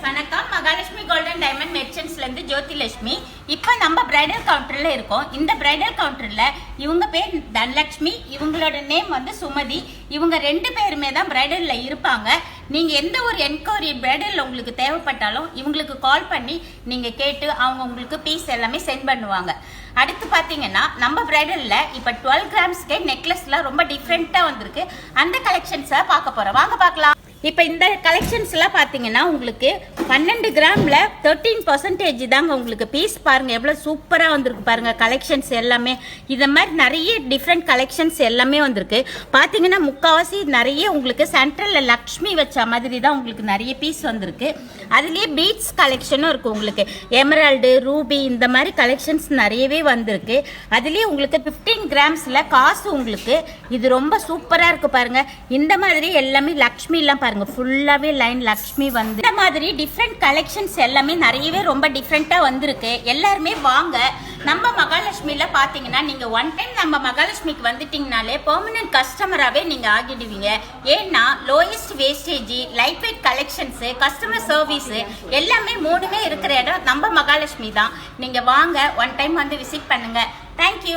வணக்கம். Mahalakshmi golden diamond மெர்ச்சன்ட்ஸ்ல இருந்து ஜோதிலட்சுமி. இப்போ நம்ம பிரைடல் கவுண்டர்ல இருக்கோம். இந்த பிரைடல் கவுண்டர்ல இவங்க பேர் தனலட்சுமி, இவங்களோட நேம் வந்து சுமதி. இவங்க ரெண்டு பேருமே தான் பிரைடல்ல இருப்பாங்க. நீங்க எந்த ஒரு என்கொயரி பிரைடல் உங்களுக்கு தேவைப்பட்டாலும் இவங்களுக்கு கால் பண்ணி நீங்க கேட்டு அவங்க உங்களுக்கு பீஸ் எல்லாமே சென்ட் பண்ணுவாங்க. அடுத்து பாத்தீங்கன்னா நம்ம பிரைடல்ல இப்ப 12 கிராம்ஸ்க்கே நெக்லஸ்ல ரொம்ப டிஃப்ரெண்டா வந்திருக்கு. அந்த கலெக்ஷன்ஸை பார்க்க போறோம், வாங்க பார்க்கலாம். இப்போ இந்த கலெக்ஷன்ஸ் எல்லாம் பார்த்தீங்கன்னா உங்களுக்கு 12 கிராமில் 13% தாங்க உங்களுக்கு பீஸ். பாருங்க எவ்வளோ சூப்பராக வந்திருக்கு பாருங்க கலெக்ஷன்ஸ் எல்லாமே. இதை மாதிரி நிறைய டிஃப்ரெண்ட் கலெக்ஷன்ஸ் எல்லாமே வந்திருக்கு. பார்த்தீங்கன்னா முக்கால்வாசி நிறைய உங்களுக்கு சென்ட்ரலில் லக்ஷ்மி வச்ச மாதிரி தான் உங்களுக்கு நிறைய பீஸ் வந்திருக்கு. அதுலேயே பீட்ஸ் கலெக்ஷனும் இருக்குது உங்களுக்கு. எமரால்டு, ரூபி இந்த மாதிரி கலெக்ஷன்ஸ் நிறையவே வந்திருக்கு. அதுலேயே உங்களுக்கு 15 கிராம்ஸில் காசு உங்களுக்கு இது ரொம்ப சூப்பராக இருக்குது பாருங்க. இந்த மாதிரி எல்லாமே லக்ஷ்மிலாம் பாருங்க ஃபுல்லாவே லைன் லக்ஷ்மி வந்து இந்த மாதிரி டிஃப்ரெண்ட் கலெக்ஷன்ஸ் எல்லாமே நிறையவே ரொம்ப டிஃப்ரெண்டா வந்திருக்கு. எல்லாருமே வாங்க. நம்ம மகாலட்சுமியில பாத்தீங்கன்னா நீங்க ஒன் டைம் நம்ம மகாலட்சுமிக்கு வந்துட்டீங்கனாலே பெர்மனன்ட் கஸ்டமராகவே நீங்க ஆகிடுவீங்க. ஏன்னா lowest wastage, light weight collections, customer service எல்லாமே மூணுமே இருக்கிற இடம் நம்ம மகாலட்சுமி தான். நீங்க வாங்க, ஒன் டைம் வந்து விசிட் பண்ணுங்க. தேங்க்யூ.